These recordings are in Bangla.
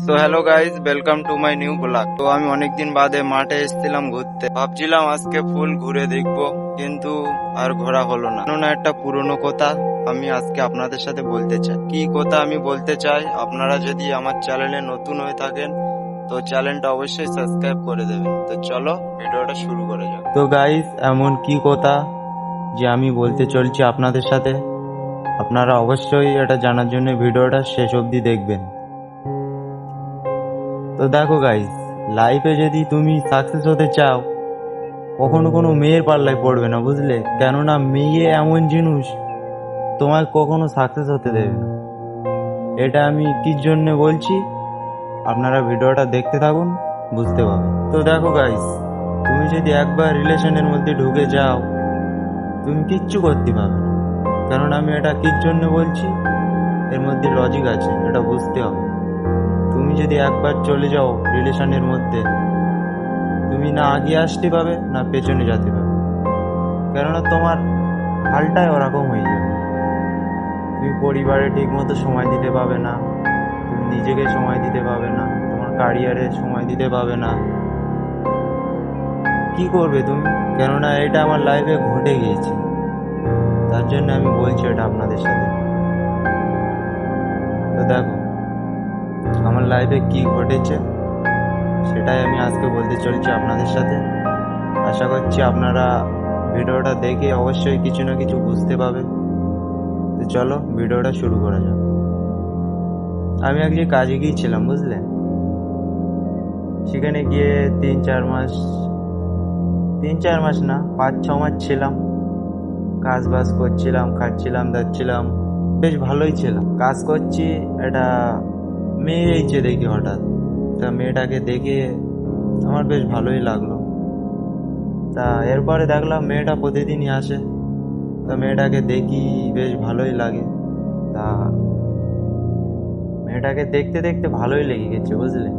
So hello guys, welcome to my new blog. তো আমি অনেকদিন বাদে মাঠে এসেছিলাম ঘুরতে। ভাবছিলাম আজকে ফুল ঘুরে দেখবো, কিন্তু আর ঘোরা হলো না। কেননা একটা পুরনো কথা আমি আজকে আপনাদের সাথে বলতে চাই। কি কথা আমি বলতে চাই, আপনারা যদি আমার চ্যানেলে নতুন হয়ে থাকেন তো চ্যানেলটা অবশ্যই সাবস্ক্রাইব করে দেবেন। তো চলো ভিডিওটা শুরু করে যাক। তো গাইজ, এমন কি কথা যে আমি বলতে চলছি আপনাদের সাথে, আপনারা অবশ্যই এটা জানার জন্য ভিডিওটা শেষ অবধি দেখবেন। তো দেখো গাইস, লাইফে যদি তুমি সাকসেস হতে চাও, কখনো কোনো মেয়ের পাল্লায় পড়বে না, বুঝলে? কেননা মেয়ে এমন জিনিস তোমায় কখনো সাকসেস হতে দেবে না। এটা আমি কির জন্য বলছি, আপনারা ভিডিওটা দেখতে থাকুন, বুঝতে পারবেন। তো দেখো গাইস, তুমি যদি একবার রিলেশনের মধ্যে ঢুকে যাও, তুমি কিচ্ছু করতে পারবে না। কেননা আমি এটা কির জন্য বলছি, এর মধ্যে লজিক আছে, এটা বুঝতে হবে। তুমি যদি একবার চলে যাও রিলেশনের মধ্যে, তুমি না আগে আসতে পাবে না পেছনে যেতে পাবে। কেননা তোমার হালটাই ওরকম হয়ে যাবে। তুমি পরিবারে ঠিক মতো সময় দিতে পাবে না, তুমি নিজেকে সময় দিতে পাবে না, তোমার ক্যারিয়ারে সময় দিতে পাবে না। কি করবে তুমি? কেননা এটা আমার লাইফে ঘটে গিয়েছে, তার জন্য আমি বলছি এটা আপনাদের সাথে। তো দেখো, আমার লাইফে কি ঘটেছে সেটাই আমি আজকে বলতে চলছি আপনাদের সাথে। আশা করছি আপনারা ভিডিওটা দেখে অবশ্যই কিছু না কিছু বুঝতে পাবেন। তো চলো ভিডিওটা শুরু করা যাক। আমি একদিন কাজে গিয়েছিলাম, বুঝলে? সেখানে গিয়ে 3-4 মাস না, 5-6 মাস ছিলাম। কাজ বাজ করছিলাম, খাচ্ছিলাম, দাচ্ছিলাম, বেশ ভালোই ছিলাম। কাজ করছি, একটা মেয়ে এইছে দেখি হঠাৎ। তা মেয়েটাকে দেখে আমার বেশ ভালোই লাগলো। তা এরপরে দেখলাম মেয়েটা প্রতিদিনই আসে। তা মেয়েটাকে দেখি, বেশ ভালোই লাগে। তা মেয়েটাকে দেখতে দেখতে ভালোই লেগে গেছে, বুঝলে?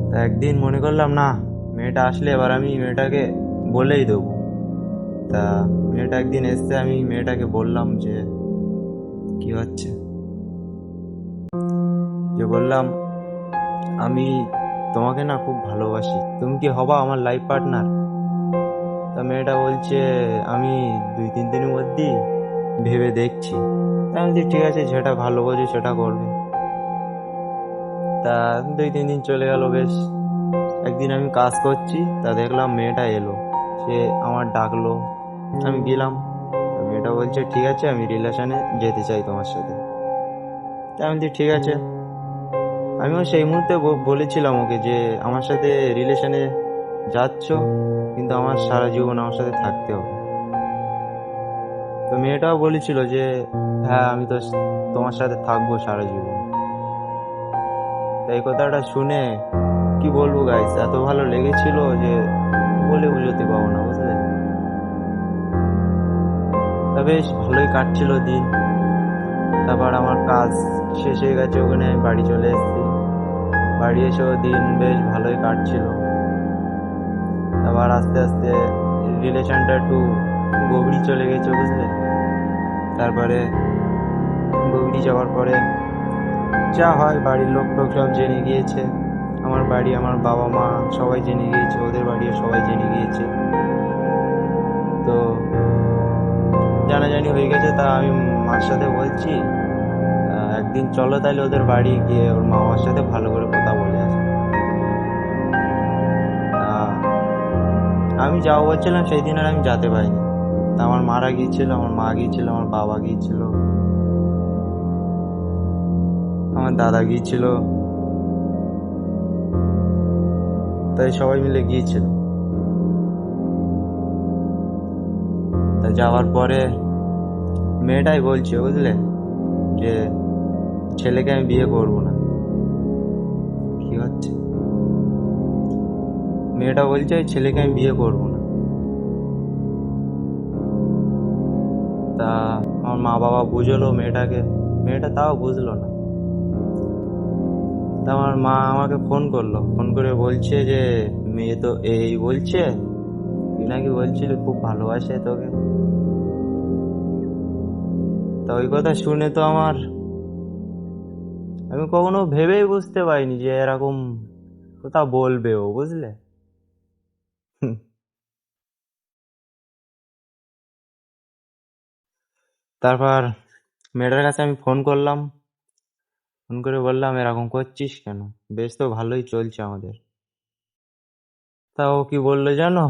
তা একদিন মনে করলাম, না, মেয়েটা আসলে এবার আমি মেয়েটাকে বলেই দেবো। তা মেয়েটা একদিন এসছে, আমি মেয়েটাকে বললাম যে কি হচ্ছে, যে বললাম আমি তোমাকে না খুব ভালোবাসি, তুমি কি হবা আমার লাইফ পার্টনার? তা মেয়েটা বলছে আমি 2-3 দিনের মধ্যেই ভেবে দেখছি। তা আমি বলছি ঠিক আছে, যেটা ভালো বোঝো সেটা করবে। তা 2-3 দিন চলে গেল বেশ। একদিন আমি কাজ করছি, তা দেখলাম মেয়েটা এলো, সে আমার ডাকলো, আমি গেলাম। তা মেয়েটা বলছে ঠিক আছে, আমি রিলেশনে যেতে চাই তোমার সাথে। তা আমি বলছি ঠিক আছে। আমিও সেই মুহূর্তে বলেছিলাম ওকে যে আমার সাথে রিলেশনে যাচ্ছ, কিন্তু আমার সারা জীবন আমার সাথে থাকতে হবে। তো মেয়েটাও বলেছিল যে হ্যাঁ, আমি তো তোমার সাথে থাকবো সারা জীবন। তাই এই কথাটা শুনে কি বলবো গাইস, এত ভালো লেগেছিল যে বলে বুঝতে পারবো না, বুঝলে? তা বেশ ভালোই কাটছিল দিন। তারপর আমার কাজ শেষ হয়ে গেছে, ওখানে আমি বাড়ি চলে এসেছি। বাড়ি এসেও দিন বেশ ভালোই কাটছিল। তারপর আস্তে আস্তে রিলেশনটা একটু গভীর চলে গেছে, বুঝলে? তারপরে গভীর যাওয়ার পরে যা হয়, বাড়ির লোক টোক সব জেনে গিয়েছে। আমার বাড়ি, আমার বাবা মা সবাই জেনে গিয়েছে, ওদের বাড়িও সবাই জেনে গিয়েছে। তো জানাজানি হয়ে গেছে। তা আমি মার সাথে বলছি একদিন চলো তাহলে ওদের বাড়ি গিয়ে ওর মামার সাথে ভালো করে কথা বলে আসি। তা আমি যাবো বলছিলাম, সেই দিন আর আমি যেতে পারিনি। তা আমার মারা গিয়েছিল, আমার মা গিয়েছিল, আমার বাবা গিয়েছিল, আমার দাদা গিয়েছিল, তাই সবাই মিলে গিয়েছিল। তা যাওয়ার পরে মেয়েটাই বলছে, বুঝলে, যে ছেলেকে আমি বিয়ে করবো না। কি হচ্ছে? মেয়েটা বলছে ছেলেকে আমি বিয়ে করবো না। তা আমার মা বাবা বুঝলো মেয়েটাকে, মেয়েটা তাও বুঝলো না। তা আমার মা আমাকে ফোন করলো, ফোন করে বলছে যে মেয়ে তো এই বলছে, তুই নাকি বলছিলি খুব ভালোবাসে তোকে। তা ওই কথা শুনে তো আমার আমি কখনো ভেবেই বুঝতে পারিনি যে এরকম কথা বলবে ও, বুঝলে? হুম। তারপর মেয়েটার কাছে আমি ফোন করলাম, ফোন করে বললাম এরকম করছিস কেন, বেশ তো ভালোই চলছে আমাদের। তা ও কি বললো জানো?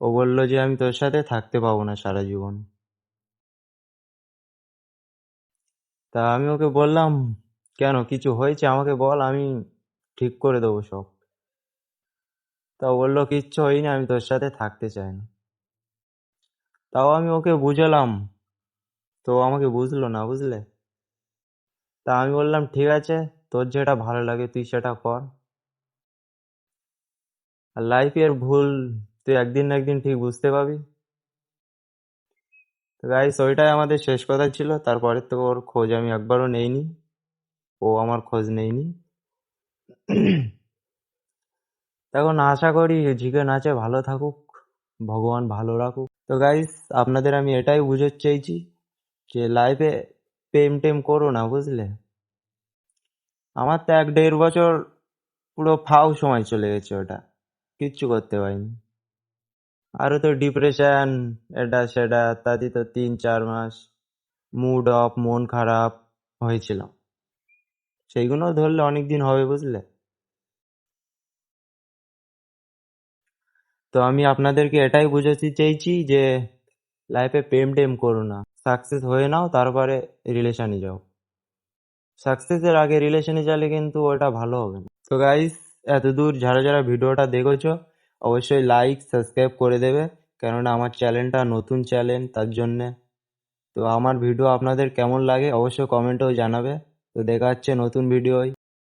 ও বললো যে আমি তোর সাথে থাকতে পাবো না সারা জীবন। তা আমি ওকে বললাম, কেন, কিছু হয়েছে আমাকে বল, আমি ঠিক করে দেবো সব। তা ও বললো কিচ্ছু হয়নি, আমি তোর সাথে থাকতে চাই না। তাও আমি ওকে বুঝালাম, তো ও আমাকে বুঝলো না, বুঝলে? তা আমি বললাম ঠিক আছে, তোর যেটা ভালো লাগে তুই সেটা কর, আর লাইফের ভুল তুই একদিন না একদিন ঠিক বুঝতে পাবি। তো গাইস, ওইটাই আমাদের শেষ কথা ছিল। তারপরে তো ওর খোঁজ আমি একবারও নেইনি, ও আমার খোঁজ নেইনি। এখন আশা করি ঝিকে নাচে ভালো থাকুক, ভগবান ভালো রাখুক। তো গাইস, আপনাদের আমি এটাই বুঝাতে চাইছি যে লাইফে প্রেম টেম করো না, বুঝলে? আমার তো 1-1.5 বছর পুরো ফাউ সময় চলে গেছে, ওটা কিচ্ছু করতে পারিনি। আরো তো ডিপ্রেশন, এটা সেটা, তাতে তো 3-4 মাস মুড অফ, মন খারাপ হয়েছিল। সেইগুলো ধরলে অনেক দিন হবে, বুঝলে? তো আমি আপনাদেরকে এটাই বুঝাতে চাইছি যে লাইফে প্রেম টেম করো না, সাকসেস হয়ে নাও তারপরে রিলেশনে যাও। সাকসেসের আগে রিলেশনে গেলে কিন্তু ওটা ভালো হবে না। তো গাইস, এতদূর যারা যারা ভিডিওটা দেখেছো অবশ্যই লাইক সাবস্ক্রাইব করে দেবে, কেননা আমার চ্যানেলটা নতুন চ্যানেল, তার জন্যে। তো আমার ভিডিও আপনাদের কেমন লাগে অবশ্যই কমেন্টেও জানাবে। তো দেখা হচ্ছে নতুন ভিডিওয়।